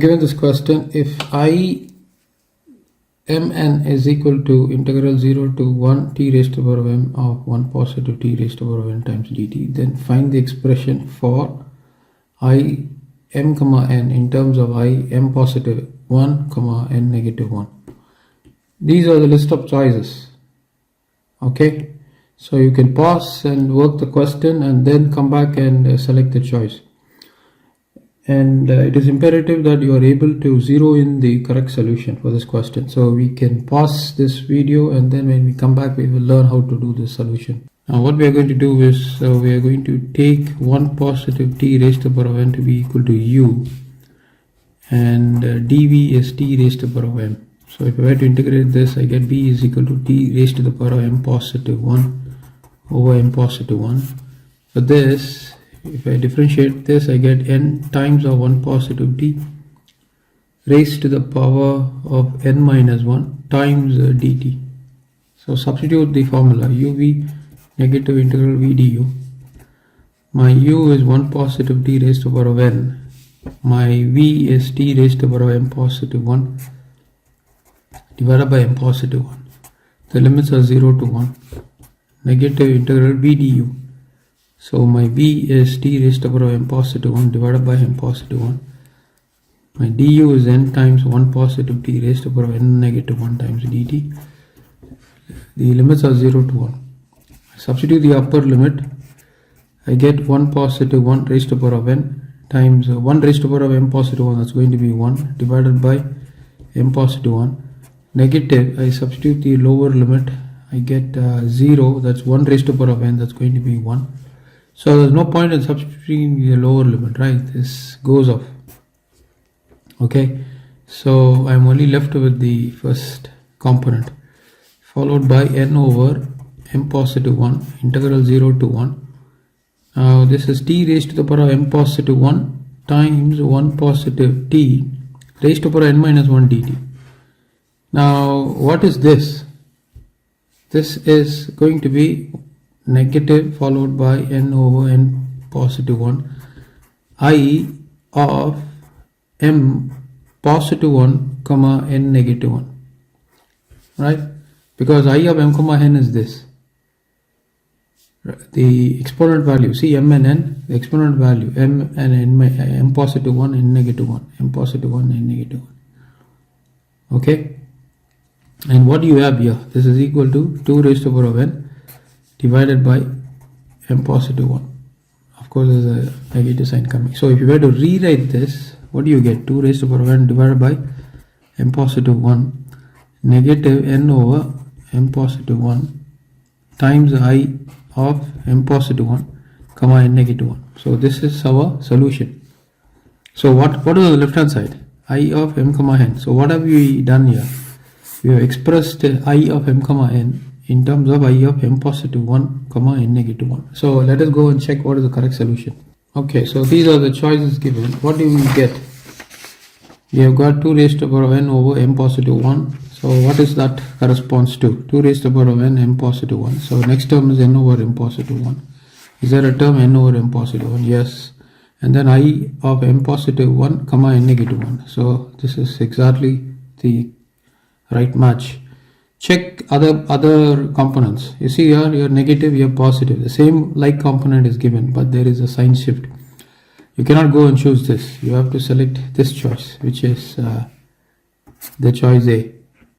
given this question, if I mn is equal to integral 0 to 1 t raised to the power of m of 1 positive t raised to the power of n times dt, then find the expression for I m comma n in terms of I m positive 1 comma n negative 1. These are the list of choices. Okay, so you can pause and work the question and then come back and select the choice. And it is imperative that you are able to zero in the correct solution for this question. So we can pause this video, and then when we come back we will learn how to do this solution. Now what we are going to do is we are going to take 1 positive t raised to the power of n to be equal to u, and dv is t raised to the power of m. So if I were to integrate this, I get v is equal to t raised to the power of m positive 1 over m positive 1. For this, if I differentiate this, I get n times of 1 positive t raised to the power of n minus 1 times dt. So substitute the formula uv negative integral v du. My u is 1 positive t raised to the power of n. My v is t raised to the power of m positive 1 divided by m positive 1. The limits are 0 to 1. Negative integral v du. So my v is t raised to the power of m positive 1 divided by m positive 1. My du is n times 1 positive t raised to the power of n negative 1 times dt. The limits are 0 to 1. I substitute the upper limit. I get 1 positive 1 raised to the power of n times 1 raised to the power of m positive 1, that's going to be 1 divided by m positive 1. Negative, I substitute the lower limit. I get 0, that's 1 raised to the power of n, that's going to be 1. So there's no point in substituting the lower limit, right? This goes off. Okay, so I'm only left with the first component, followed by n over m positive 1 integral 0 to 1. Now this is t raised to the power of m positive 1 times 1 positive t raised to the power of n minus 1 dt. Now what is this? This is going to be negative followed by n over n positive 1 I of m positive 1 comma n negative 1, right? Because I of m comma n is this, the exponent value. See m and n, the exponent value m and n, m positive 1 n negative 1, m positive 1 n negative 1. Okay, and what do you have here? This is equal to 2 raised to the power of n divided by m positive 1. Of course there's a negative sign coming. So if you were to rewrite this, what do you get? 2 raised to the power of n divided by m positive 1 negative n over m positive 1 times I of m positive 1 comma n negative 1. So this is our solution. So what is on the left hand side? I of m comma n. So what have we done here? We have expressed I of m comma n in terms of I of m positive 1 comma n negative 1. So let us go and check what is the correct solution. Okay, so these are the choices given. What do we get? We have got 2 raised to the power of n over m positive 1. So what is that corresponds to? 2 raised to the power of n m positive 1. So next term is n over m positive 1. Is there a term n over m positive 1? Yes. And then I of m positive 1 comma n negative 1. So this is exactly the right match. Check other components. You see here, you're negative, you're positive. The same like component is given, but there is a sign shift. You cannot go and choose this. You have to select this choice, which is the choice A.